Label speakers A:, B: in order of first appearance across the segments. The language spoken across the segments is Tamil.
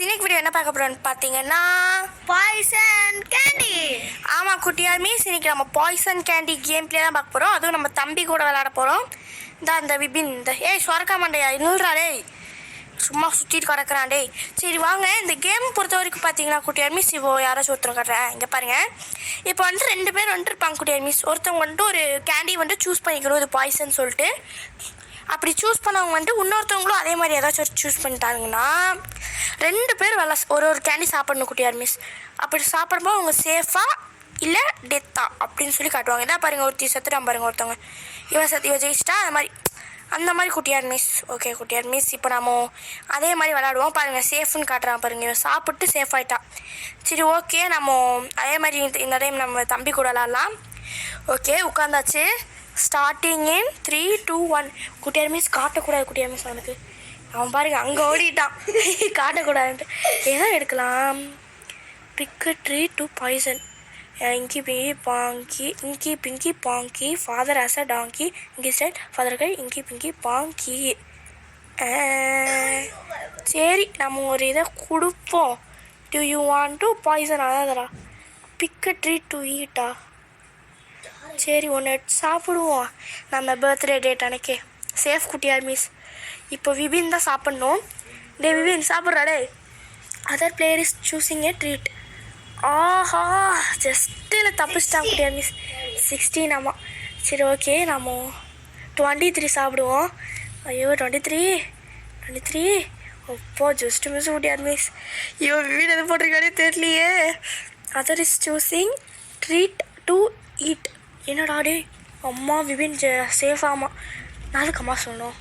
A: இன்னைக்கு வீடியோ என்ன பார்க்க போகிறோன்னு பார்த்தீங்கன்னா பாய்சன் கேண்டி. ஆமாம் குட்டியார் மீஸ், இன்னைக்கு நம்ம பாய்சன் கேண்டி கேம் பிளே தான் பார்க்க போகிறோம். அதுவும் நம்ம தம்பி கூட விளையாட போகிறோம். இந்த விபின் ஏய் சொரக்கா மண்டையா நில்றா டேய், சும்மா சுற்றிட்டு கிடக்குறான் டேய். சரி வாங்க, இந்த கேம் பொறுத்த வரைக்கும் பார்த்தீங்கன்னா குட்டியார் மீஸ் இப்போ யாராச்சும் ஒருத்தர் கட்டுறேன் இங்கே பாருங்கள். இப்போ வந்துட்டு 2 பேர் வந்துருப்பாங்க குட்டியார் மீஸ். ஒருத்தவங்க வந்துட்டு ஒரு கேண்டி வந்துட்டு சூஸ் பண்ணிக்கணும், இது பாய்சன் சொல்லிட்டு. அப்படி சூஸ் பண்ணவங்க வந்துட்டு இன்னொருத்தவங்களும் அதே மாதிரி ஏதாச்சும் சூஸ் பண்ணிட்டாங்கன்னா 2 பேர் ஒரு கேண்டி சாப்பிடணும் குட்டியார் மிஸ். அப்படி சாப்பிடும்போது அவங்க சேஃபாக இல்லை டெத்தா அப்படின்னு சொல்லி காட்டுவாங்க. இதான் பாருங்கள், ஒருத்தி செத்துட்டான் பாருங்கள், ஒருத்தவங்க இவன் ஜெயிச்சிட்டா அந்த மாதிரி Kuttiyar miss. Okay Kuttiyar miss, இப்போ நம்ம அதே மாதிரி விளையாடுவோம் பாருங்கள். சேஃப்னு காட்டுறான் பாருங்கள், இவன் சாப்பிட்டு சேஃப் ஆகிட்டான். சரி ஓகே, நம்ம அதே மாதிரி இந்த டைம் நம்ம தம்பி கூட விளாட்லாம். ஓகே உட்காந்தாச்சு. Starting in 3, 2, 1. குட்டியார் மிஸ் காட்டக்கூடாது குட்டியார் மிஸ், அவனுக்கு அவன் பாருங்க அங்கே ஓடிட்டான். காட்டக்கூடாதுன்ட்டு ஏதோ எடுக்கலாம். பிக்கு tree to poison. Inky pinky ponky father as a donkey inky style father கை இங்கி பிங்கி பாங்கி. சரி நம்ம ஒரு இதை கொடுப்போம். Do you want to poison? அதாதரா பிக்கு ட்ரீ டு ஈட்டா. சரி ஒன்று சாப்பிடுவோம் நம்ம பர்த்டே டேட் அன்னைக்கு. Safe Kuttiyar miss. இப்போ விபின் தான் சாப்பிட்ணும். டே விபின் சாப்பிட்றா டே. Other player is choosing a treat. ஆஹா ஜஸ்ட்டு இல்லை தப்பிச்சிட்டான் குட்டியார் மிஸ். 16 ஆமாம். சரி ஓகே நம்ம 23 சாப்பிடுவோம். ஐயோ 23 அப்போ ஜஸ்ட்டு மிஸ் குட்டியார் மிஸ். ஐயோ விபின் எது போட்டிருக்கானே தெரியலையே. Other is choosing treat to eat. என்னடா டே அம்மா விபின் சேஃப் ஆமாம். நான் அதுக்கு அம்மா சொல்லணும்.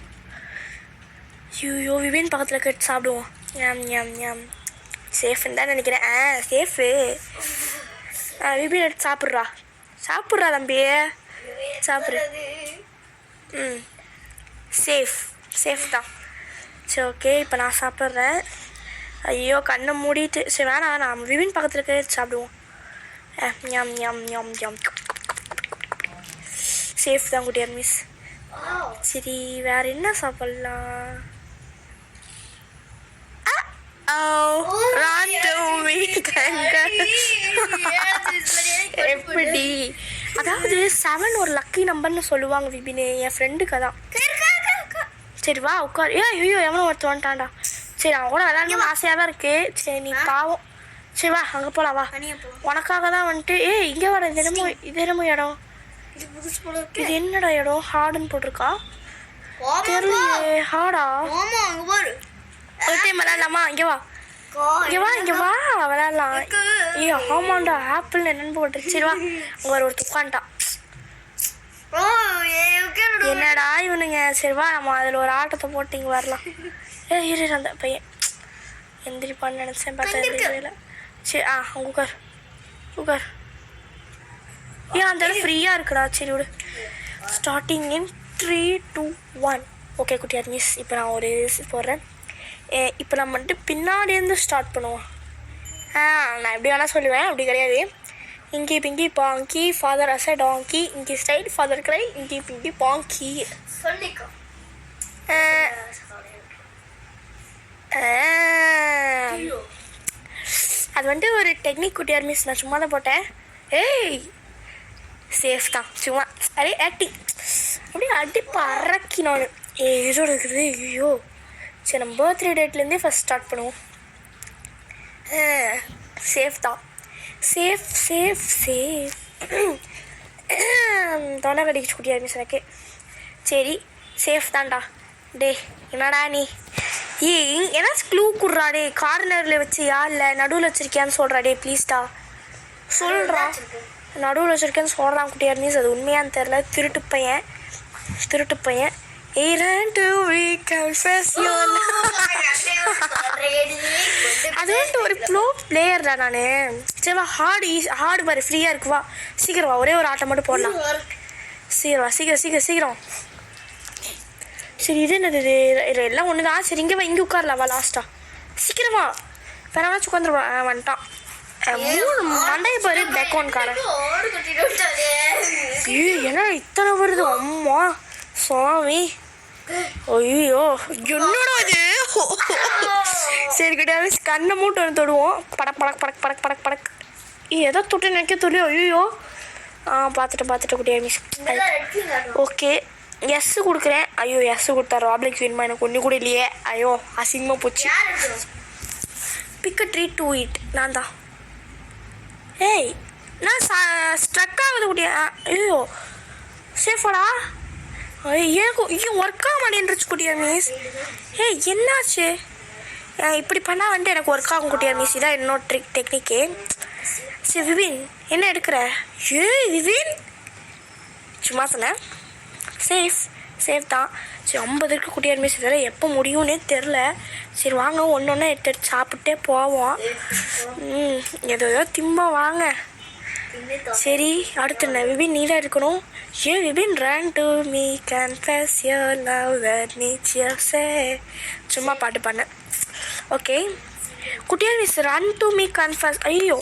A: ஐயோ விபின் பக்கத்தில் கேட்டு சாப்பிடுவோம். ஞாம் சேஃப்னு தான் நினைக்கிறேன். சேஃபு. விபின் எடுத்து சாப்பிட்றா தம்பி, சாப்பிட்ரு. சேஃப் தான். சரி ஓகே, இப்போ நான் சாப்பிட்றேன். ஐயோ கண்ணை மூடிட்டு. சரி வேணாம், நம்ம விபின் பக்கத்தில் கேட்டு சாப்பிடுவோம். ஞாம் சேஃப் தான் குட்டியார் மிஸ். சரி வேறு என்ன சாப்பிட்லாம்? எப்படி அதாவது 7 ஒரு லக்கி நம்பர்னு சொல்லுவாங்க விபினே, என் ஃப்ரெண்டுக்கு தான். சரி வா உட்கார். ஐயோ எவனோ ஒருத்தர் வந்துட்டான்டா. சரி அவன் கூட விளையாடணும்னு ஆசையாக தான் இருக்கு. சரி நீ பாவம். சரி வா அங்கே போகலாம் வா, உனக்காக தான் வந்துட்டு. இங்கே வர இது என்னமோ இடம். இது என்னடா இடம்? ஹார்டுன்னு போட்டிருக்கா தெரியலையே. ஹார்டா? ஒரு டைம் விளையாடலாமா? இங்கே வா விளையாடலாம். ஆமாண்டா ஆப்பிள் என்னன்னு போட்டுருக்கு. சரி வா அங்கே ஒரு துக்கான்ட்டான். என்னடா இவனுங்க. சரி வா நம்ம அதில் ஒரு ஆட்டத்தை போட்டு இங்கே வரலாம். இரு அந்த பையன் எந்திரிப்பான்னு நினச்சேன், பார்த்தா எந்திரிக்கல. சரி அங்கே உட்கார். அந்த இடம் ஃப்ரீயாக இருக்குடா. சரி விடு. Starting in 3, 2, 1. Okay Kuttiyar miss, இப்போ நான் ஒரு போடுறேன். இப்போ நம்ம வந்துட்டு பின்னாடியிருந்து ஸ்டார்ட் பண்ணுவோம். நான் எப்படி வேணால் சொல்லுவேன், அப்படி கிடையாது. Inky pinky ponky father as a donkey inky style father கிரை இங்கி பிங்கி பாங்கி. அது வந்துட்டு ஒரு டெக்னிக் குட்டியார் மிஸ், நான் சும்மா தான் போட்டேன். சேஃப் தான், சும்மா அப்படியே ஆக்டிங் அப்படியே அடி பறக்கினானு. இதோட இருக்குது. ஐயோ சரி நம்ம பர்த்டே டேட்லேருந்தே ஃபஸ்ட் ஸ்டார்ட் பண்ணுவோம். சேஃப் தான். சேஃப் தொண்டை கடிச்சு குட்டியார் மிஸ் எனக்கு. சரி சேஃப் தான்டா. டே என்னடா நீ ஏதாச்சும் க்ளூ குடுறா டே. கார்னரில் வச்சியா இல்லை நடுவில் வச்சுருக்கியான்னு சொல்கிறா டே ப்ளீஸ்டா. சொல்கிறா நடுவில் வச்சுருக்கேன்னு சொல்கிறான் குட்டியார் மீஸ். அது உண்மையான்னு தெரில. திருட்டு பையன். அது வந்துட்டு ஒரு ப்ளோ பிளேயர் தான் நான். சரி வா ஹார்டு பாரு ஃப்ரீயாக இருக்கு. வா சீக்கிரம் வா, ஒரே ஒரு ஆட்டம் மட்டும் போடலாம். சீக்கிரம். சரி இது என்னது? இது எல்லாம் ஒன்று தான். சரி இங்கே வா, இங்கே உட்காரலாம் வா லாஸ்ட்டாக. சீக்கிரமா வேணாச்சும் உட்காந்துருவான். வந்துட்டான். 3 மண்டைய பாரு பேக்கோன்காரன். என்ன இத்தனை வருது அம்மா சாமி. ஐயோ என்னடா இது? சரி கிடையாது, கண்ணை மூட்டு வந்து தொடுவோம். படக் படக் படக் படக் படக் படக். ஏதோ தொட்டு நினைக்க தொழியோ. ஐயோ பார்த்துட்டு குட்டியா மிஸ். ஓகே எஸ் கொடுக்குறேன். ஐயோ எஸ் கொடுத்தா ராப்ளிக்ஸ் வேணுமா? எனக்கு ஒன்று கூட இல்லையே. ஐயோ அசிங்கமாக போச்சு. Big a treat to it. நான் தான். ஏய் நான் ஸ்ட்ரக் ஆகுது குட்டியா. ஐயோ சேஃபாடா? எனக்கு ஐயோ ஒர்க் ஆக மாட்டேன்ருச்சு குட்டியா மிஸ். ஏய் என்னாச்சு? இப்படி பண்ணால் வந்துட்டு எனக்கு ஒர்க் ஆகும் குட்டியா மிஸ். இதான் என்னோட டெக்னிக்கு. சரி விபின் என்ன எடுக்கிற? ஏய் விபின் சும்மா சொன்னேன். சேஃப் தான். சரி 50 இருக்கு குட்டியார் மிஸ். இதெல்லாம் எப்போ முடியும்னே தெரில. சரி வாங்க ஒன்று எடுத்து சாப்பிட்டே போவோம். ஏதோ திம்ப வாங்க. சரி அடுத்து என்ன விபின் நீ தான் இருக்கணும். ஏன் Vipin run to me confuse your love that needs your say. சும்மா பாட்டு பண்ணேன். Okay Kuttiyar miss run to me confuse. ஐயோ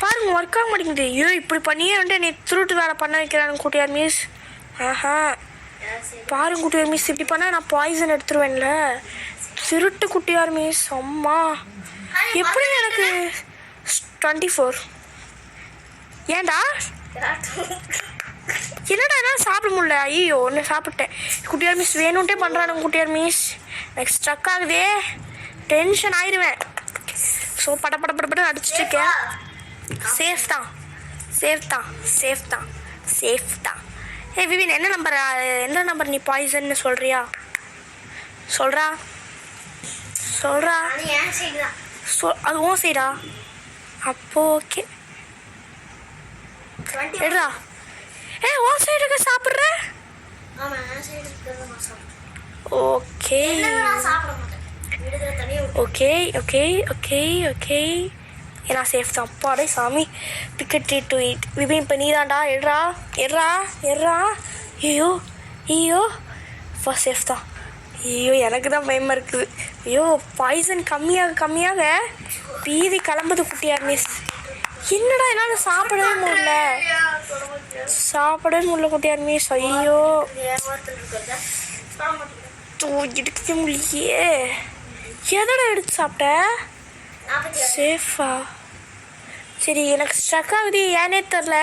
A: பாருங்க ஒர்க் ஆக மாட்டேங்குது. ஐயோ இப்படி பண்ணியே வந்துட்டு நீ திருட்டு வேலை பண்ண வைக்கிறாங்க குட்டியார் மிஸ். பாருங்க குட்டியார் மிஸ் இப்படி பண்ணால் நான் பாய்சன் எடுத்துருவேன்ல. திருட்டு குட்டியார் மிஸ். அம்மா எப்படி எனக்கு 24. ஏன்டா என்னடா நான் சாப்பிட முடியல. ஐயோ ஒன்று சாப்பிட்டேன். குட்டியார் மிஸ் வேணும்ட்டே பண்ணுறானுங்க குட்டியார் மிஸ். எனக்கு ஸ்ட்ரக் ஆகுதே, டென்ஷன் ஆயிடுவேன். ஸோ பட அடிச்சுட்டுருக்கேன். சேஃப் தான். ஏ விபின் என்ன நம்பர் நீ பாய்சன்னு சொல்கிறியா? சொல்கிறா அது ஓ சைடா? அப்போ ஓகே எடுறா. ஓ சைடுக்கு சாப்பிட்ற? ஓகே ஏன்னா சேஃப் தான். அப்பாடே சாமி. பிக்கெட் ட்ரீட் டு இட். விபின் இப்போ நீ தான்டா. எட்ரா. ஐயோ ஃபர்ஸ்ட் சேஃப் தான். ஐயோ எனக்கு தான் பயமாக இருக்குது. ஐயோ பாய்சன் கம்மியாக பீதி கிளம்புது குட்டியார் மிஸ். என்னடா என்னால் சாப்பிடவே முடியல குட்டியார் மிஸ். ஐயோ எடுக்க முடியலையே. எதோட எடுத்து சாப்பிட்ட? சேஃபா? சரி எனக்கு ஸ்ட்ரக் ஆகுது ஏன்னே தெரில.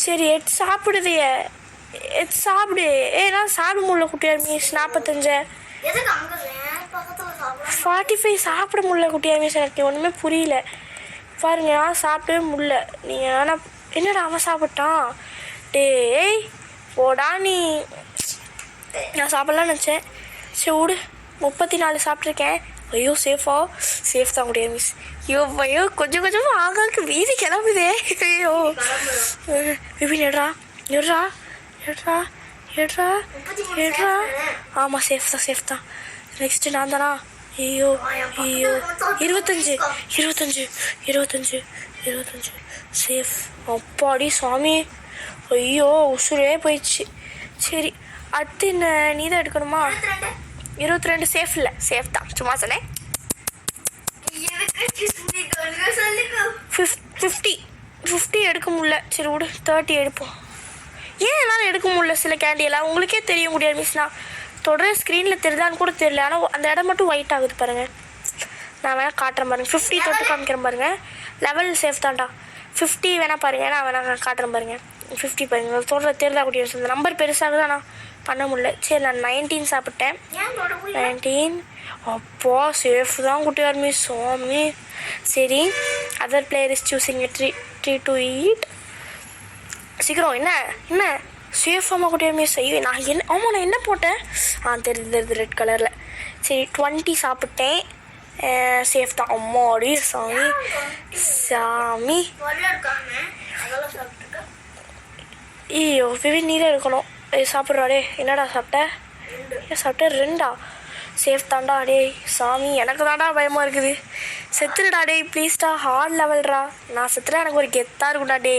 A: சரி எடுத்து சாப்பிடு. நான் சாப்பிட முடியல குட்டியார் மிஸ். 45 45 சாப்பிட முடியல குட்டியார் மிஸ். எனக்கு ஒன்றுமே புரியல. பாருங்க நான் சாப்பிடவே முடியல. நீ ஆனால் என்னடா அவன் சாப்பிட்டான்? டேய் போடா நீ. நான் சாப்பிட்லான்னு நினச்சேன். சரி விடு. 34 சாப்பிட்ருக்கேன். ஐயோ சேஃப் தான் குட்டியார் மிஸ். ஐயோ கொஞ்சம் ஆகாக்கு வீதி கிளம்புதே. ஐயோ விபின் எடுறா. ஆமாம் சேஃப் தான். நெக்ஸ்ட்டு நான் தானா? ஐயோ 25 சேஃப். அப்பாடி சாமி. ஐயோ உசுரே போயிடுச்சு. சரி அடுத்து என்ன நீ தான் எடுக்கணுமா? 22 சேஃப் இல்லை, சேஃப் தான். சும்மா சொன்னேன். 50 எடுக்க முடியல. சரி விடு 30 எடுப்போம். ஏன் என்னால் எடுக்க முடியல சில கேண்டியெல்லாம்? உங்களுக்கே தெரிய முடியாது மிஸ்னா. தொடர ஸ்க்ரீனில் தெரியுதான்னு கூட தெரியல. ஆனால் அந்த இடம் மட்டும் ஒயிட் ஆகுது பாருங்கள். நான் வேணால் காட்டுறேன் பாருங்கள். 50 தொட்டு காமிக்கிறேன் பாருங்கள். லெவல் சேஃப் தான்டா. 50 வேணால் பாருங்கள். நான் வேணால் காட்டுறேன் பாருங்கள். 50 பாருங்கள். தொடர தெரியுதா கூடிய இந்த நம்பர் பெருசாகுது ஆனால் பண்ண முடியல. சரி நான் 19 சாப்பிட்டேன். 19 அப்பா சேஃப் தான் குட்டியார் மிஸ். சாமி. சரி other player is choosing treat to eat. சீக்கிரம் என்ன சேஃபாமா குட்டியார் மிஸ். ஐயோ நான் என்ன போட்டேன்? தெரியுது ரெட் கலரில். சரி 20 சாப்பிட்டேன். சேஃப் தான். அம்மாடி சாமி. ஐயோ விபின் நீரே இருக்கணும். சாப்பிட்றாடே. என்னடா சாப்பிட்டேன்? 2 சேஃப் தான்டா. டே சாமி எனக்கு தான்டா பயமாக இருக்குது. செத்துடுடா டே ப்ளீஸ்டா. ஹார்ட் லெவல்டா. நான் செத்துட்டா எனக்கு ஒரு கெத்தாக இருக்கும்டா. டே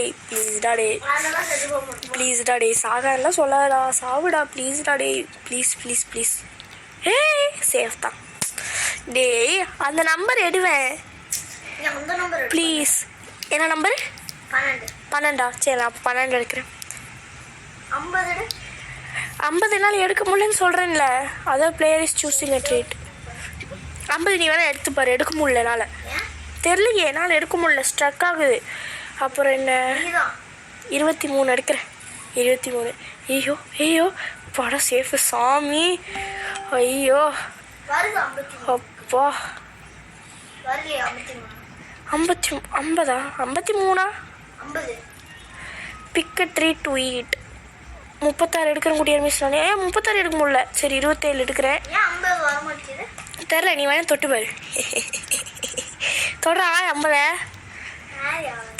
A: ப்ளீஸ்டா டே சாகலாம் சொல்லாடா. சாவுடா ப்ளீஸ்டா டே. ப்ளீஸ். சேஃப் தான். டே அந்த நம்பர் எடுவேன் ப்ளீஸ். என்ன நம்பர்? 12. சரி நான் 12 எடுக்கிறேன். 50 என்னால் எடுக்க முடியலன்னு சொல்கிறேன்ல. Other player is choosing a treat. 50 நீ வேணால் எடுத்து பாரு. எடுக்க முடியல என்னால். தெரியலையே என்னால் எடுக்க முடியல, ஸ்ட்ரக் ஆகுது. அப்புறம் என்ன 23 எடுக்கிறேன். 23. ஐயோ ஐயோ படம் சேஃபு சாமி. ஐயோ அப்பா 53 பிக்க 3 to eat. 36 எடுக்கிறேன் குட்டியார் மிஸ். நானே 36 எடுக்க முடியல. சரி 27 எடுக்கிறேன். தெரில, நீ வேணா தொட்டு பாரு. தொடுறா 50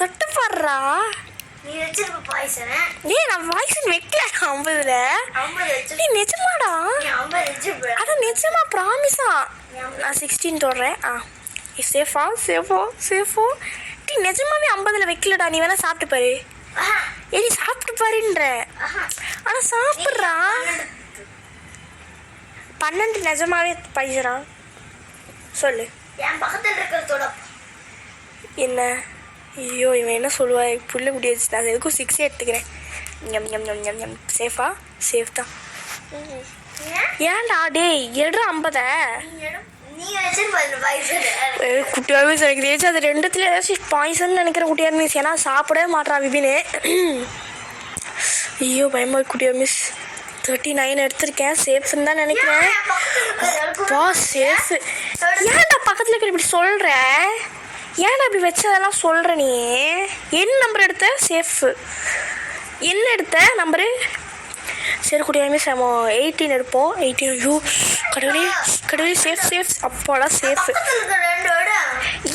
A: தொட்டு பாடுறா. நான் பாய்சன் வைக்கல 50ல. நீ நிஜமாடா? அதான் நிஜமா ப்ராமிஸா. நான் 16 தொடுறேன். சேஃபா சேஃபோ சேஃபோ. நீ நிஜமாவே 50ல வைக்கலடா. நீ வேணா சாப்பிட்டு பாரு. நீ சாப்பிட்டு பாருன்ற. ஆனா சாப்பிட்றா. 12 நிஜமாவே பைசரா சொல்லு. என்ன? ஐயோ இவன் என்ன சொல்லுவா? புள்ள முடியாச்சு. நான் எதுக்கும் 6 எடுத்துக்கிறேன். M M M M M. சேஃபா? சேஃப் தான். ஏன்டா டேய் எடுற 50. குட்டியார் மிஸ் எனக்கு தெரிஞ்சு அது ரெண்டுத்துல ஏதாச்சும் பாய்சன் நினைக்கிறேன் குட்டியார் மிஸ். ஏன்னா சாப்பிடவே மாட்றான் விபின்னு. ஐயோ பயமா குட்டியார் மிஸ். 39 எடுத்திருக்கேன். சேஃப்னு தான் நினைக்கிறேன். அப்பா சேஃப். ஏன்டா பக்கத்தில் இருக்கிற இப்படி சொல்கிற? ஏன்டா இப்படி வச்சதெல்லாம் சொல்கிற நீ? என்ன நம்பர் எடுத்த? சேஃபு. என்ன எடுத்த நம்பரு? சரி குட்டியார் மிஸ் நம்ம 18 எடுப்போம். 18. ஐயோ கடவுளே கடவுளே சேஃப் சேஃப். அப்போலாம் சேஃபு.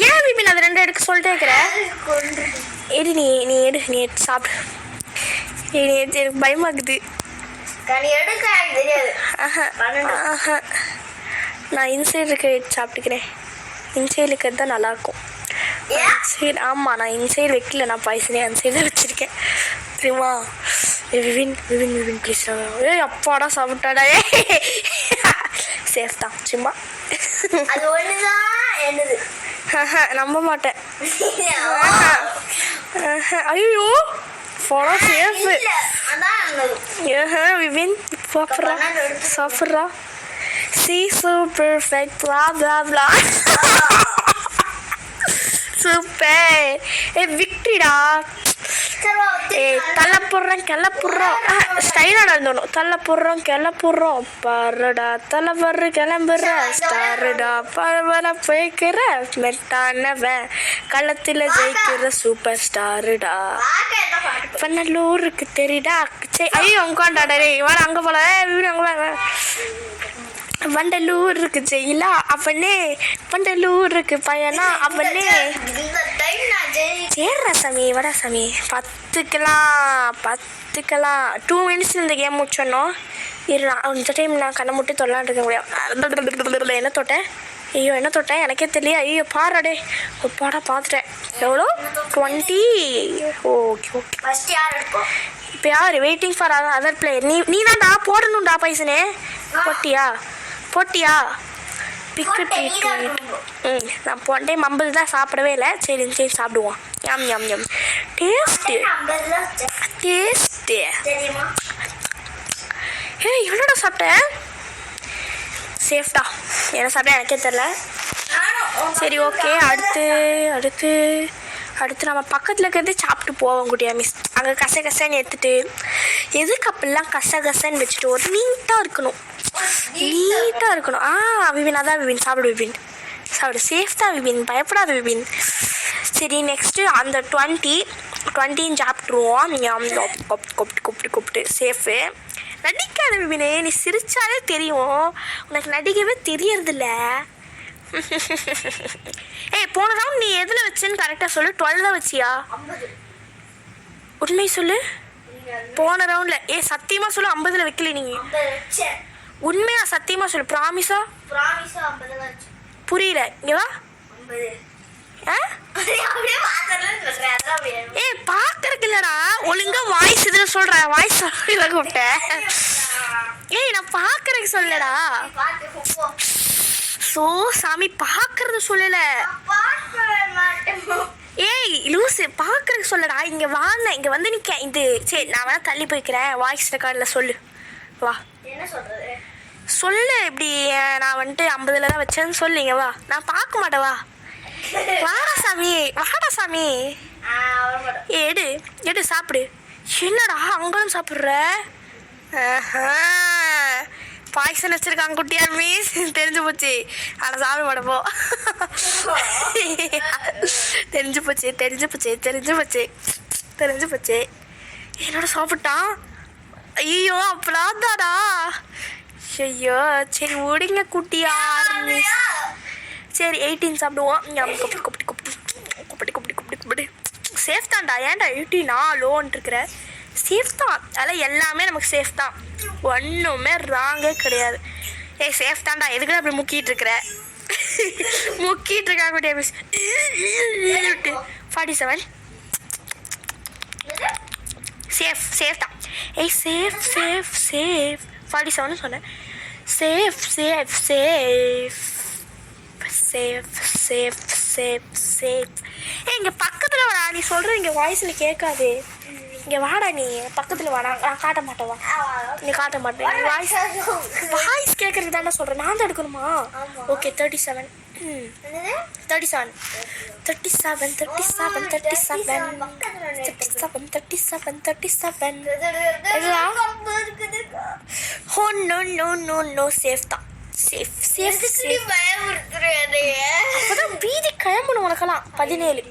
A: ஏன் விபின் அது 2 எடுக்க சொல்லிட்டே இருக்கிற? எடு நீ நீ எடு. நீ எடுத்து சாப்பிடு. எனக்கு பயமாக்குது. நான் இன்சைடு இருக்க சாப்பிட்டுக்கிறேன். இன்சைடு இருக்கிறது தான் நல்லாயிருக்கும். சரி ஆமாம் நான் இன்சைடு வைக்கல. நான் பாய்சனே அன்சைடு தான் வச்சுருக்கேன் தெரியுமா? விவின் விவின் விவின் ப்ளீஸ். ஏய் அப்பாடா சாப்பிட்டாடா. சேஃப் தான் சும்மா. நம்ப மாட்டேன். ஐயோ போடா சேஃபு. விவின் சாப்பிட்றா சாப்பிட்றா. See so perfect blah blah blah. Super. விக்டரிடா. தள்ள போடுறோம் கிள போடுறோம். ஸ்டைலாக நடந்தோணும். தள்ள போடுறோம் கிள போடுறோம். பரடா தலை வர்ற கிளம்புற ஸ்டாருடா பரவர போய்க்கிற மெட்டானவன் களத்தில் ஜெயிக்கிற சூப்பர் ஸ்டாருடா. பன்னலூருக்கு தெரியுடா. சரி ஐயோ உட்காண்டாடா. வர அங்கே போல வீடு அங்கே வண்டலூர் இருக்கு ஜெயிலா அப்பனே. வண்டலூர் இருக்கு பையனா அப்பனே. சேர்றா சாமி வடா சாமி. 10க்கலாம் 2 minutes இந்த கேம் முடிச்சோன்னோம். இந்த டைம் நான் கண்ணை முட்டி தொல்லான் இருக்க முடியாது. என்ன தொட்டேன்? ஐயோ என்ன தொட்டேன் எனக்கே தெரியல. ஐயோ பாராடே பாடா பார்த்துட்டேன். எவ்வளோ 20. Okay okay. இப்போ யார் வெயிட்டிங் ஃபார் அதர் பிளேயர்? நீ தான்டா போடணும்டா பைசனே. போட்டியா பிக்கு ட்ரீட். நான் போன டைம் 50 தான் சாப்பிடவே இல்லை. சரி சரி சாப்பிடுவோம். யம் யம் யம். டேஸ்ட்டு எவ்வளோடா சாப்பிட்டேன்? சேஃப்டா. என்ன சாப்பிட்டேன் எனக்கே தெரில. சரி ஓகே. அடுத்து நம்ம பக்கத்தில் இருக்கிறதே சாப்பிட்டு போவோம் குட்டியா மிஸ். அங்கே கசன்னு எடுத்துட்டு எதுக்கு அப்படிலாம் கசன்னு வச்சுட்டு ஒரு நீட்டாக இருக்கணும். விபின் அதான் விபின் சாப்பிடு. விபின் சாப்பிடு. சேஃப் தான் விபின். பயப்படாத விபின். சரி நெக்ஸ்ட்டு அந்த 20 சாப்பிட்ருவோம். கூப்பிட்டு சேஃபு. நடிக்காத விபினே. நீ சிரிச்சாலே தெரியும். உனக்கு நடிக்கவே தெரியறதில்ல. போன ரவுண்ட் நீ எதில் வச்சுன்னு கரெக்டாக சொல்லு. 12 தான் வச்சியா? உண்மை சொல்லு. போன ரவுண்டில் சத்தியமாக சொல்லு 50ல் வைக்கல நீங்கள். உண்மையா சத்தியமா சொல்லு. ப்ராமிஸா? புரியல. இங்க வா. பாக்குறதுக்கு இல்லடா. ஒழுங்கா வாய்ஸ் இதுல சொல்ற. வாய்ஸ் கூப்பிட்டேன். நான் பாக்குறதுக்கு சொல்லடா. சோ சாமி பாக்குறது சொல்லல. லூசு பாக்குறதுக்கு சொல்லடா. இங்க வாங்க. இங்க வந்து நிக்க. இது சரி நான் வேணா தள்ளி போய்க்கிறேன். வாய்ஸ் ரெக்கார்ட்ல சொல்லு. வா. என்ன சொல்றது? சொல்லு இப்படி நான் வந்துட்டு 50ல் தான் வச்சேன்னு சொல்லிங்க வா. நான் பார்க்க மாட்டேன் வா. வாடா சாமி வாடா சாமி. எடு எடு சாப்பிடு. என்னடா அங்கேயும் சாப்பிட்ற? பாய்சன் வச்சிருக்காங்க குட்டியார் மீஸ். தெரிஞ்சு போச்சு. ஆனால் சாப்பிட மாட்டப்போ. தெரிஞ்சு போச்சு தெரிஞ்சு போச்சு தெரிஞ்சு போச்சு தெரிஞ்சு போச்சு. என்னோட சாப்பிட்டான். ஐயோ அப்பலாம் தாடா. ஐயோ சரி விடுங்க குட்டியார் மீஸ். சரி 18 சாப்பிடுவோம். கொப்படி கொப்படி கொப்படி கொப்படி கொப்படி கொப்படி கொப்படி. சேஃப் தான்டா. ஏன்டா 18 லோன் இருக்கிற? சேஃப் தான். அதெல்லாம் எல்லாமே நமக்கு சேஃப் தான். ஒன்றுமே ராங்கே கிடையாது. ஏய் சேஃப் தான்டா. எதுக்கு அப்படி முக்கிட்டு இருக்கிற? முக்கிட்டு இருக்கா குட்டியா மிஸ். 47 சேஃப் சேஃப் தான். ஏய் சேஃப் சேஃப் சேஃப் 47 சொன்னேன். Safe safe safe safe safe safe safe. ஏ இங்கே பக்கத்தில் வாடா. நீ சொல்கிற இங்கே வாய்ஸில் கேட்காது. இங்கே வாடா. நீ பக்கத்தில் வாடா. நான் காட்ட மாட்டேன் வா. நீ காட்ட மாட்டேன். வாய்ஸ் வாய்ஸ் கேட்குறதுக்கு தானே சொல்கிறேன். நான் தான் எடுக்கணுமா? Okay 37 37 37 37 37 37 37. Oh no no no no safe தான். Safe safe safe. அப்போதான் வீதி கிளம்பணும் உனக்கெல்லாம். 17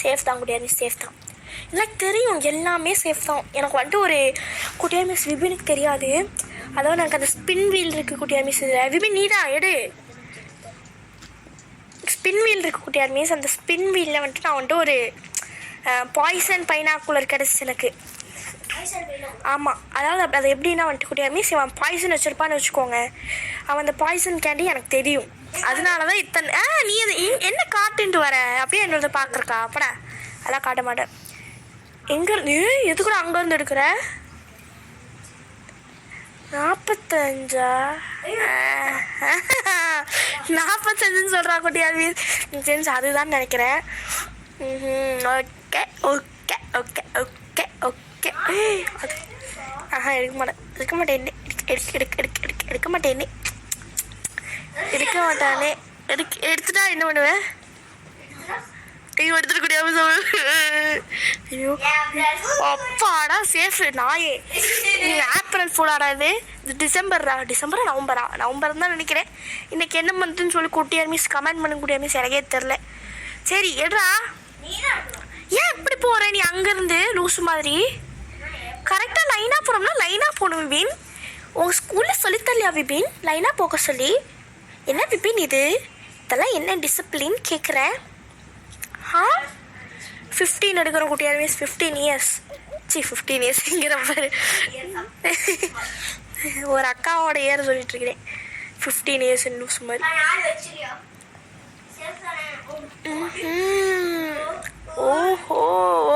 A: சேஃப் தான் குட்டியார் மிஸ். சேஃப் தான். எனக்கு தெரியும் எல்லாமே சேஃப் தான். எனக்கு வந்துட்டு ஒரு குட்டியார் மிஸ் விபினுக்கு தெரியாது. அதாவது எனக்கு அந்த ஸ்பின் வீல் இருக்குது குட்டியார் மிஸ். இதில் விபின் நீ தான் எடு. ஸ்பின் வீல் இருக்குது குட்டியார் மிஸ். அந்த ஸ்பின் வீலில் வந்துட்டு நான் வந்துட்டு ஒரு பாய்சன் பைனாக்குலர் கிடச்சி எனக்கு. ஆமாம் அதாவது அது எப்படின்னா வந்துட்டு குட்டியார் மிஸ் இவன் பாய்சன் வச்சுருப்பான்னு வச்சுக்கோங்க. அவன் அந்த பாய்சன் கேண்டி எனக்கு தெரியும். அதனால தான் இத்தனை நீ அது என்ன காட்டுன்ட்டு வர அப்படியே என்னோட பார்க்குறக்கா? அப்படா அதெல்லாம் காட்ட மாட்டேன். எங்கேருந்து எது கூட அங்கேருந்து எடுக்கிற? 45 45 சொல்கிறா குட்டியார் மிஸ். தெரிஞ்சு அதுதான் நினைக்கிறேன். Okay okay okay okay okay. அது எடுக்க மாட்டேன் எடுக்க மாட்டேன் எடுக்க மாட்டேன் எடுக்க மாட்டானே. எடுத்துட்டா என்ன பண்ணுவேன்? ஐயோ எடுத்துட்டு கூடியாம. ஐயோ அப்பாடா சேஃப். நாயே ஏப்ரல் ஃபுல்லாடா இது டிசம்பரா நவம்பர் தான் நினைக்கிறேன். இன்னைக்கு என்ன மந்த்துன்னு சொல்லி குட்டியார் மிஸ் கமெண்ட் பண்ண குட்டியார் மிஸ் எனக்கே தெரில. சரி எடுறா. ஏன் இப்படி போகிற நீ அங்கேருந்து லூசு மாதிரி? கரெக்டாக லைனாக போனோம்னா லைனாக போகணும் விபின். உங்கள் ஸ்கூலில் சொல்லித்தரலையா விபின் லைனாக போக சொல்லி? என்ன விபின் இது? இதெல்லாம் என்ன டிசிப்ளின் கேட்குறேன்? 15 எடுக்கிறோம் குட்டியார் மிஸ். 15 இயர்ஸ் 15 இயர்ஸ்ங்கிற பாரு. ஒரு அக்காவோட இயர் சொல்லிட்டு இருக்கிறேன். 15 இயர்ஸ் லூஸ் மாதிரி. ஓஹோ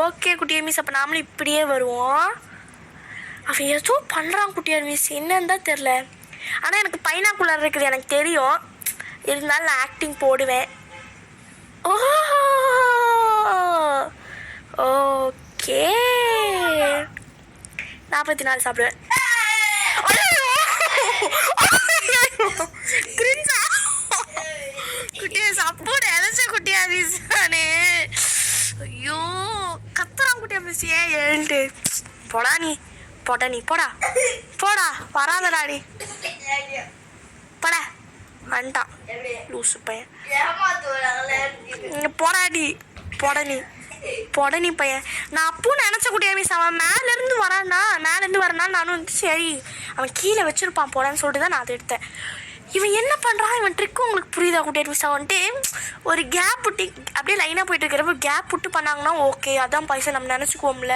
A: ஓகே குட்டியார் மிஸ். அப்போ நாமளும் இப்படியே வருவோம். அவன் ஏதோ பண்ணுறான் குட்டியார் மிஸ். என்னன்னு தான் தெரில. ஆனால் எனக்கு பைனாக்குலர் இருக்குது எனக்கு தெரியும். இருந்தாலும் நான் ஆக்டிங் போடுவேன். ஓஹோ ஓகே 44 சாப்பிடுவேன். குட்டியார் சாப்பிடு எதாச்ச குட்டியார் மிஸ். ஐயோ கத்துறான் குட்டியார் மிஸ். ஏன்ட்டு போடா நீ போடா நீ போடா போடா வராதடா நீ போடா வந்துட்டான் லூசு பையன். போடாடி போட நீ பையன். நான் அப்போ நினச்ச குட்டியார் மிஸ் அவன் மேலேருந்து வரனால நானும் வந்து சரி அவன் கீழே வச்சுருப்பான் போடான்னு சொல்லிட்டு தான் நான் அதை எடுத்தேன். இவன் என்ன பண்ணுறான்? இவன் ட்ரிக்கு உங்களுக்கு புரியுதா குட்டியார் மிஸ்? வந்துட்டு ஒரு கேப் விட்டு அப்படியே லைனாக போயிட்டு இருக்கிறப்ப கேப் விட்டு பண்ணாங்கன்னா ஓகே அதான் பைசா நம்ம நினச்சிக்குவோம்ல.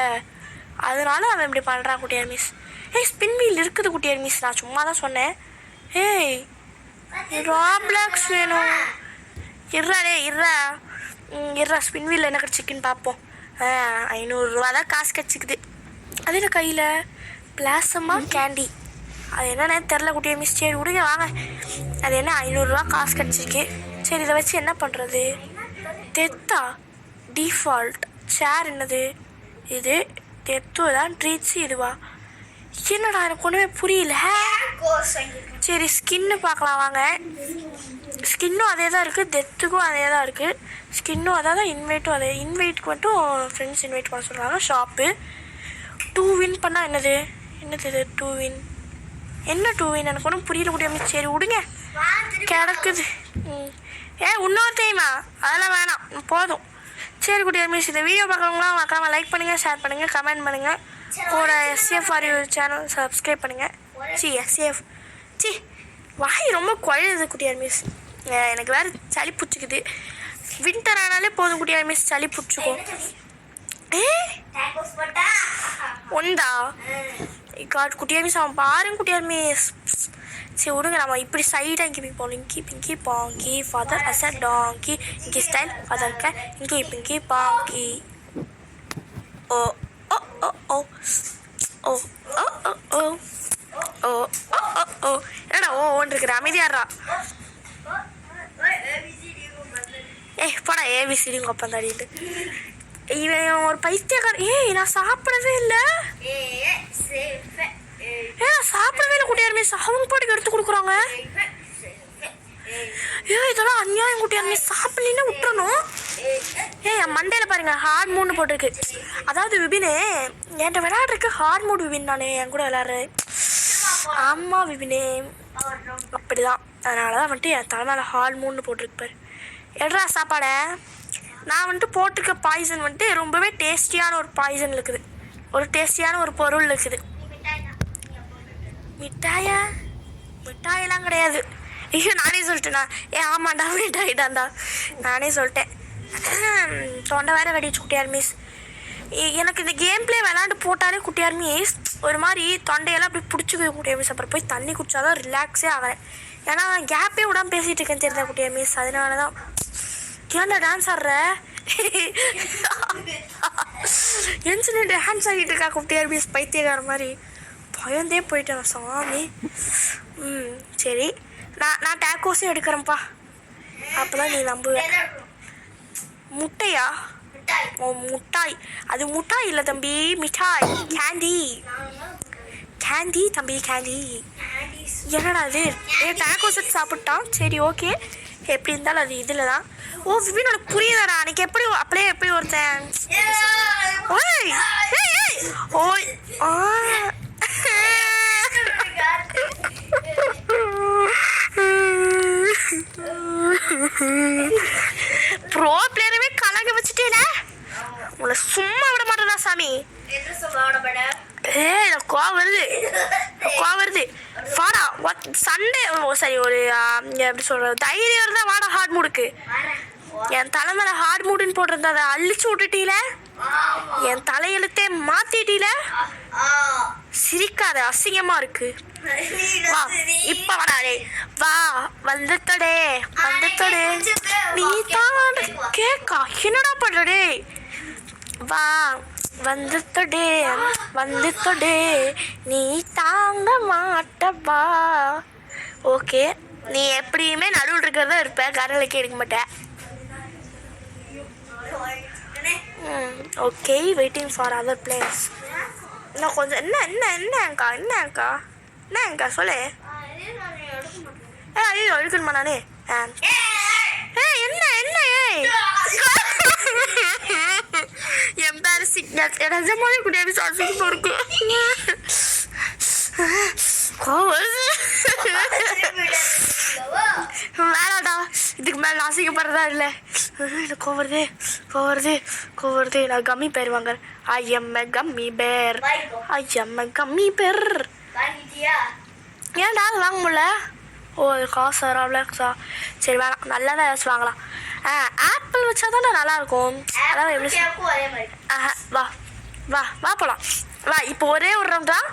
A: அதனால அவன் இப்படி பண்ணுறான் குட்டியார் மிஸ். ஏய் ஸ்பின் வீல் இருக்குது குட்டியார் மிஸ். நான் சும்மா தான் சொன்னேன். ஏய் ராப்ளாக்ஸ் வேணும். இருறா ஸ்பின் வீல் என்ன கிடச்சிக்குன்னு பார்ப்போம். 500 ரூபா தான் காசு கிடச்சிக்குது. அது என்ன கையில் பிளாசமா கேண்டி அது என்னன்னு தெரில குட்டியார் மிஸ். சரி விடுங்க வாங்க. அது என்ன 500 ரூபா காசு கிடச்சிருக்கு. சரி இதை வச்சு என்ன பண்ணுறது? டெத்தா டிஃபால்ட் சேர் என்னது இது? டெத்து தான் ட்ரீட்ஸு இதுவா? என்னடா எனக்கு ஒன்றுமே புரியல. சரி ஸ்கின்னு பார்க்கலாம் வாங்க. ஸ்கின்னும் அதே தான் இருக்குது, டெத்துக்கும் அதே தான் இருக்குது. ஸ்கின்னும் அதே தான், இன்வைட்டும் அதே. இன்வைட்டுக்கு மட்டும் ஃப்ரெண்ட்ஸ் இன்வைட் பண்ண சொல்கிறாங்க. ஷாப்பு 2 வின் பண்ணால் என்னது இது 2 வின்? என்ன 2 வின் எனக்கு ஒன்றும் புரியல முடியாமல். சரி விடுங்க கிடக்குது. இன்னொரு டைமா அதெல்லாம் வேணாம் போதும். சரி குட்டியார் மிஸ், இந்த வீடியோ பார்க்குறவங்களாம் மறக்காமல் லைக் பண்ணுங்கள், ஷேர் பண்ணுங்கள், கமெண்ட் பண்ணுங்கள். கூட SFRU சேனல் சப்ஸ்கிரைப் பண்ணுங்கள். SAF வாய் ரொம்ப குழையுது குட்டியார் மிஸ். எனக்கு வேறு சளி பிடிச்சிக்குது. வின்டர் ஆனாலே போதும் குட்டியார் மிஸ், சளி பிடிச்சிக்கும். ஒன்றா குட்டியார் மிஸ் அவன் பாருங்க குட்டியார் மிஸ். சரி விடுங்க, நம்ம இப்படி சைடாக இங்கி போகணும். இங்கி பிங்கி பாங்கி ஃபாதர் அசர் டாங்கி இங்கி ஸ்டைல் ஃபாதர் க இங்கி பிங்கி பாங்கி. ஓ ஓ ஓ ஓ ஓ ஓ ஓ ஓ ஓ ஓ என்னடா ஓன்னு இருக்கிற, அமைதியாடுறா. போடா ABCD கொப்பம் தாடிட்டு. இவன் ஒரு பைத்தியக்காரன். நான் சாப்பிடவே இல்லை. சாப்பிடவே இல்லை குட்டியார் மிஸ். அவங்க பாட்டுக்கு எடுத்து கொடுக்குறாங்க. இதெல்லாம் அநியாயம் குட்டியார் மிஸ். சாப்பிடலன்னா விட்டுறணும். என் மண்டையில் பாருங்க ஹார்ட் மூட்னு போட்டிருக்கு. அதாவது விபினு என்கிட்ட விளையாடுறதுக்கு ஹார்ட் மூட் விபின் நானே என் கூட விளையாடுறேன். ஆமாம் விபினே அப்படிதான். அதனால தான் வந்துட்டு என் தலைமையில ஹார்ட் மூட்னு போட்டிருக்கு பாரு. எடுறா சாப்பாடை. நான் வந்துட்டு போட்டிருக்க பாய்சன் வந்துட்டு ரொம்பவே டேஸ்டியான ஒரு பாய்சன் இருக்குது. ஒரு டேஸ்டியான ஒரு பொருள் இருக்குது. மிட்டாயெல்லாம் கிடையாது. நானே சொல்லிட்டேண்ணா. ஆமாண்டா மிட்டாயிட்டாண்டா நானே சொல்லிட்டேன். தொண்டை வேற கடிச்சு குட்டியார் மிஸ். எனக்கு இந்த கேம் பிளே விளாண்டு போட்டாலே குட்டியார் மிஸ் ஒரு மாதிரி தொண்டையெல்லாம் அப்படி பிடிச்சிக்குது குட்டியார் மிஸ். அப்புறம் போய் தண்ணி குடிச்சாதான் ரிலாக்ஸே ஆகிறேன். ஏன்னா கேப்பே விடாமல் பேசிகிட்டு இருக்கேன்னு தெரியுதா குட்டியார் மிஸ். அதனால தான். ஏன்டா டான்ஸ் ஆடுற? என்சினே டான்ஸ் ஆகிட்டு இருக்கா குட்டியார் மிஸ் பைத்தியக்கார மாதிரி. பயந்தே போயிட்டேன் சாமி. சரி நான் டேக்கோஸும் எடுக்கிறேன்ப்பா. அப்போதான் நீ நம்புவேன். முட்டையா? ஓ முட்டாய். அது முட்டாய் இல்லை தம்பி, மிட்டாய். கேண்டி தம்பி, கேண்டி. என்னடா அது? டேக்கோஸ் சாப்பிட்டான். சரி ஓகே, எப்படி இருந்தாலும் அது இதில் தான். ஓ விபின் உனக்கு புரியுதாடா? அன்னைக்கு எப்படி அப்படியே எப்படி ஒருத்தன் ஓய் ஓய் ப்ரோ பிளேயரவே கலங்க வச்சுட்டேல. உங்களை சும்மா விட மாட்டேனா சாமி. கோவம் வருது. வாடா சண்டே சரி ஒரு எப்படி சொல்றது தைரியம் இருந்தா வாடா ஹார்ட் மூடுக்கு. என் தலைமையில ஹார்ட் மூடுன்னு போட்டிருந்தா அதை அழிச்சு விட்டுட்டீல. என் தலையெழுத்தே மாத்திட்டீல. சிரிக்காத, அசிங்கமா இருக்கு. வா இப்ப வாடா. வா வந்துட்டடே நீ தான் கேக்கா. என்னடா பண்றடே? வா வந்துட்டடே நீ தாங்க மாட்டப்பா. ஓகே, நீ எப்படியுமே நடுவில் இருக்கிறதா இருப்ப, கரலுக்கு எடுக்க மாட்டேன். Okay, waiting for other players. இன்னும் கொஞ்சம் என்னக்கா சொல்லு. ஐயோ எடுக்கணுமா நானே? என்ன எம்பாரசிங். நிஜமாவே குடியாமி சாசிக்கு இருக்கு. வேணாடா, இதுக்கு மேலே அசிங்கப்படுறதா இல்லை. எனக்கு கோவருது. நான் கம்மி பேர் வாங்க. ஐ எம் எ கம்மி பேர். ஏன்டா வாங்க முடியல? ஓ காசு வராமலா? சரி வேணாம், நல்லதாக ஏதாச்சும் வாங்கலாம். ஆப்பிள் வச்சா தானே நல்லாயிருக்கும். அதான் எப்படி வா போகலாம். வா இப்போ ஒரே ஒரு ரவுண்ட் தான்,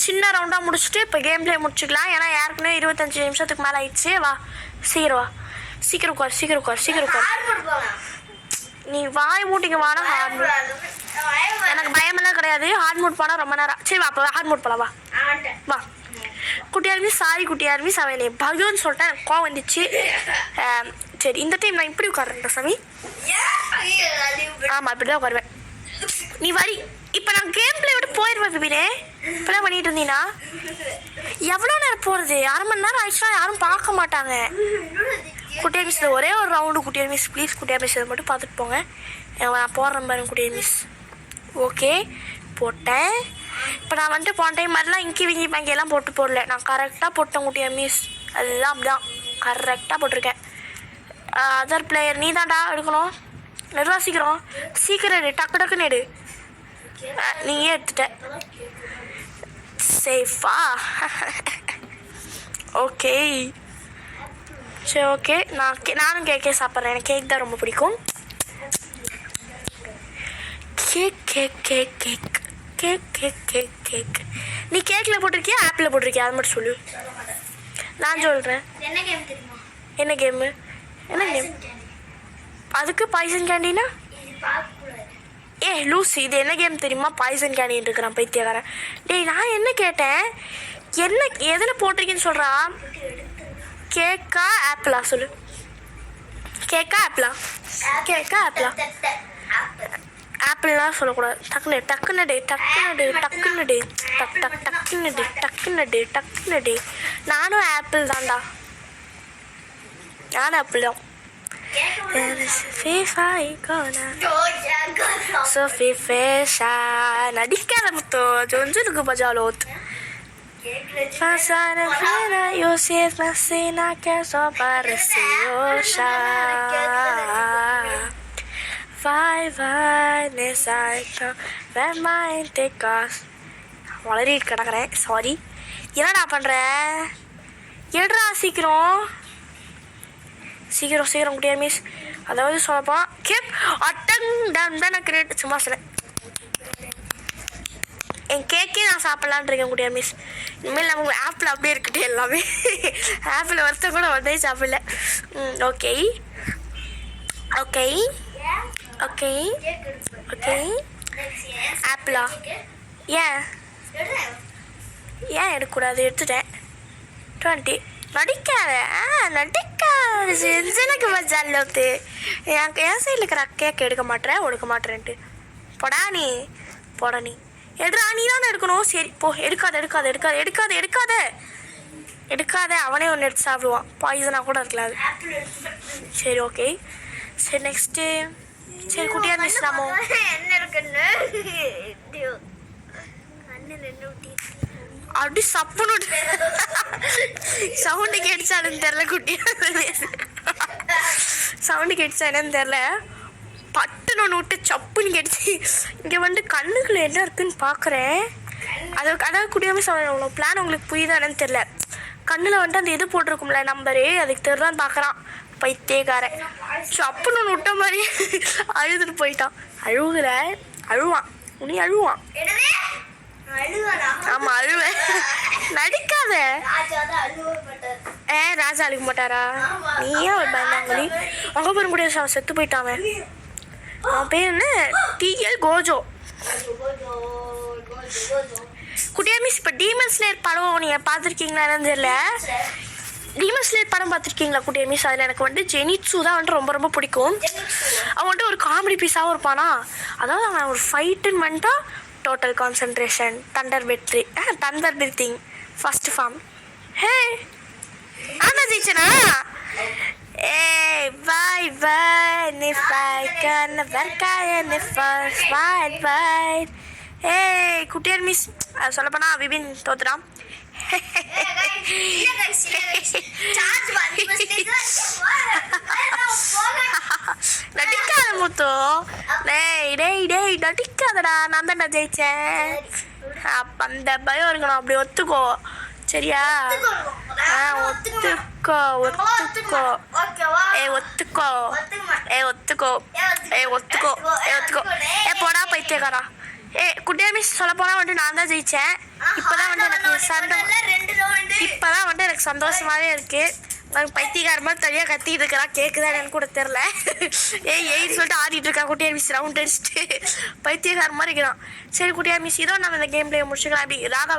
A: சின்ன ரவுண்டாக முடிச்சுட்டு இப்போ கேம் பிளே முடிச்சுக்கலாம். ஏன்னா ஏற்கனவே 25 நிமிஷத்துக்கு மேலே ஆயிடுச்சு. வா சீக்கிரம் உட்கார். நீ வாய் மூட்டிங்க வாடா. ஹார்ட் மூட் எனக்கு பயமெல்லாம் கிடையாது. ஹார்ட் மூட் போனால் ரொம்ப நேரம். சரி வா அப்போ ஹார்ட் மூட் போகலாம். வா குட்டியாருமி. சாரி குட்டியாருமி, அவன் பகுன்னு சொல்லிட்டேன், எனக்கு கோவம் வந்துச்சு. சரி இந்த டைம் நான் இப்படி உட்காடுறேன் சாமி. ஆமாம் இப்படி தான் உட்காருவேன். நீ வரி. இப்போ நான் கேம் பிளே விட்டு போயிடுவேன் பிபினே. இப்படிலாம் பண்ணிட்டு இருந்தீங்கன்னா எவ்வளோ நேரம் போகிறது? அரை மணி நேரம் ஆயிடுச்சுன்னா யாரும் பார்க்க மாட்டாங்க. குட்டியா மிஸ்ஸில் ஒரே ஒரு ரவுண்டு குட்டியா மிஸ் ப்ளீஸ். குட்டியா மிஸ் இதை மட்டும் பார்த்துட்டு போங்க. நான் போடுறேன் பாருங்க குட்டியா மிஸ். ஓகே போட்டேன். இப்போ நான் வந்துட்டு போன டைம் மாதிரிலாம் இங்கி விங்கி பங்கியெல்லாம் போட்டு போடல. நான் கரெக்டாக போட்டேன் குட்டியா மிஸ். அதெல்லாம் அப்படிதான் கரெக்டாக போட்டிருக்கேன். அதர் பிளேயர் நீ தான்டா எடுக்கணும். நெடுவா சீக்கிரம் சீக்கிரம் எடு. டக்கு டக்குன்னு எடு. நீயே எடுத்துட்ட. சேஃபா? ஓகே சரி ஓகே. நானும் கேக்கே சாப்பிட்றேன். எனக்கு கேக் தான் ரொம்ப பிடிக்கும். Cake cake cake cake cake cake cake cake. நீ கேக்கில் போட்டிருக்கியா ஆப்பில் போட்டிருக்கியா? அது மட்டும் சொல்லு. நான் சொல்கிறேன். என்ன கேமு? என்ன கேம்? அதுக்கு பாய்சன் கேண்டினா? லூஸ், இது என்ன கேம் தெரியுமா? பாய்சன் கேண்டின்னு இருக்கிறான் பைத்தியக்காரன். டேய் நான் என்ன கேட்டேன்? என்ன எதில் போட்டிருக்கேன்னு சொல்கிறா? கேக்கா ஆப்பிளா சொல்லு. கேக்கா ஆப்பிளா? கேக்கா ஆப்பிளா? ஆப்பிள்லாம் சொல்லக்கூடாது. டக்குன்னு டக்குன்னு டே டக்குன்னு டக்குன்னு டே டக் டக் டக்குன்னு டே டக்குன்னு டே டக்குன்னு டே. நானும் ஆப்பிள் தான்டா. நானும் ஆப்பிள் தான். நடிக்காத முத்தோ ஜொஞ்சுருக்கு பஜாலோத். Passare bene, io si è passina che so parecchiosa. Vai, vai, ne sai che per mai te cos. வளரிட்டு கிடக்குறேன். சாரி. என்னடா பண்ணுற? எடுறா சீக்கிரம் சீக்கிரம் சீக்கிரம் குட்டியா மிஸ். அதாவது சொல்லப்போனால் கேப் அட்டன் டன் தான் நான் கிரியேட் சும்மா சொல்லேன். என் கேக்கே நான் சாப்பிட்லான் இருக்கேன் குட்டியா மிஸ். இனிமேல் நமக்கு ஆப்பிள் அப்படியே இருக்கட்டும் எல்லாமே. ஆப்பிள் வருத்த கூட உடனே சாப்பிடல. Okay okay okay okay. ஆப்பிளா? ஏன் ஏன் எடுக்கக்கூடாது? எடுத்துட்டேன். 20. நடிக்காத நடிக்காது செஞ்சனுக்கு மஜாலோத்து. என் சைடில் இருக்கிற கேக் எடுக்க மாட்டேன் ஒடுக்க மாட்டேன்ட்டு போடா நீ போட. நீ எடுறா. நீ தானே எடுக்கணும். சரி போ. எடுக்காத எடுக்காத எடுக்காத எடுக்காத எடுக்காத எடுக்காத. அவனே ஒன்று எடுத்து சாப்பிடுவான். பாய்சனாக கூட இருக்கலாம். சரி ஓகே. சரி நெக்ஸ்ட்டு. சரி குட்டியா மிஸ் நாமோ என்ன இருக்குன்னு அப்படி சப்புன்னு சவுண்டு கேட்டுச்சானு தெரில. குட்டியா சவுண்டு கேட்டுச்சா என்னன்னு தெரில. பட்டுன்னு ஒன்று விட்டு சப்புன்னு கேட்டுச்சு. இங்கே வந்துட்டு கண்ணுக்குள்ள என்ன இருக்குன்னு பார்க்குறேன். அதாவது குடியாமல் அவ்வளோ பிளான் உங்களுக்கு புரியுதா என்னன்னு தெரில. கண்ணில் வந்துட்டு அந்த இது போட்டிருக்கும்ல நம்பரு, அதுக்கு தெரிதான் பார்க்குறான் பைத்தியக்காரன். சப்புன்னு ஒன்று விட்ட மாதிரி அழுதுட்டு போயிட்டான். அழுவான் உனி அழுவான். ஆமாம் அழுவேன். நடிக்காத. ராஜா அழுக மாட்டாரா? நீயே ஒரு பயந்தாங்கி. அவங்க பேரும் கூட செத்து போயிட்டான். அவன் பேர் என்ன? டிஎல் கோஜோ. குட்டியா மிஸ் இப்போ டீமன் ஸ்லேயர் படம் நீங்கள் பார்த்துருக்கீங்களா என்னன்னு தெரியல. டீமன் ஸ்லேயர் படம் பார்த்துருக்கீங்களா குட்டியா மிஸ்? அதில் எனக்கு வந்துட்டு ஜெனிட்ஸு தான் வந்துட்டு ரொம்ப ரொம்ப பிடிக்கும். அவன் வந்துட்டு ஒரு காமெடி பீஸாகவும் இருப்பானா. அதாவது அவன் ஒரு ஃபைட்டுன்னு வந்துட்டா total concentration, thunder breathing, first form. Hey ஆனா ஜெயிச்சனா? Bye bye, ni faikan berkaya ni first bye bye. Kuttiyar miss சொல்லப்போனா விபின் தோத்துறான். நடிக்காத முத்தோ. டேய் டேய் டேய் நடிக்காதடா. நான் தான்டா ஜெயிச்சேன். அப்போ அந்த பயம் இருக்கணும். அப்படி ஒத்துக்கோ சரியா? ஒத்துக்கோ ஒத்துக்கோ ஒத்துக்கோ ஒத்துக்கோ ஒத்துக்கோ ஒத்துக்கோ. போடா பைத்தியக்காரா. குட்டியா மிஸ் சொல்ல போனா வந்துட்டு நான் தான் ஜெயிச்சேன். இப்போதான் வந்துட்டு எனக்கு சந்தோஷமாவே இருக்கு. பைத்தியக்காரமாக தனியாக கத்திட்டு இருக்கிறான். கேட்குதான் எனக்கு கூட தெரில. எயிட் சொல்லிட்டு ஆடிட்டு இருக்கா குட்டியா மிஸ். ரவுண்ட் அடிச்சுட்டு பைத்தியக்கார மாதிரி இருக்கிறான். சரி குட்டியா மிஸ் இதோ நம்ம இந்த கேம் பிளே முடிச்சுக்கலாம். அப்படி ராகா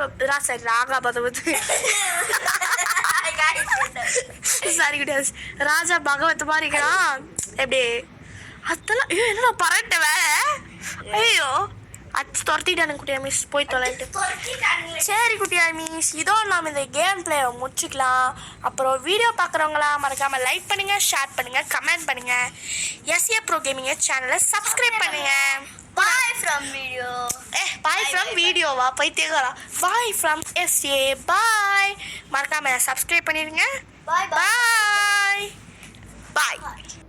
A: பகவத் சாரி குட்டியா மிஸ். ராஜா பகவத் மாதிரி இருக்கிறான். எப்படி அதெல்லாம் என்னடா பரட்ட வேலை. ஐயோ அச்சு துரத்திட்டானுங்க குட்டியா மிஸ் போய் தொலைட்டு. சரி குட்டியா மிஸ், இதோ நாம் இந்த கேம் பிளே முடிச்சுக்கலாம். அப்புறம் வீடியோ பார்க்குறவங்களாம் மறக்காமல் லைக் பண்ணுங்கள், ஷேர் பண்ணுங்கள், கமெண்ட் பண்ணுங்கள். எஸ்ஏ ப்ரோ கேமிங் சேனலை சப்ஸ்கிரைப் பண்ணுங்கள்.
B: Bye from video.
A: Bye from video வா பைத்தியக்காரா. Bye from SA. Bye. மறக்காம சப்ஸ்கிரைப் பண்ணிடுங்க.
B: Bye bye.
A: Bye. Bye.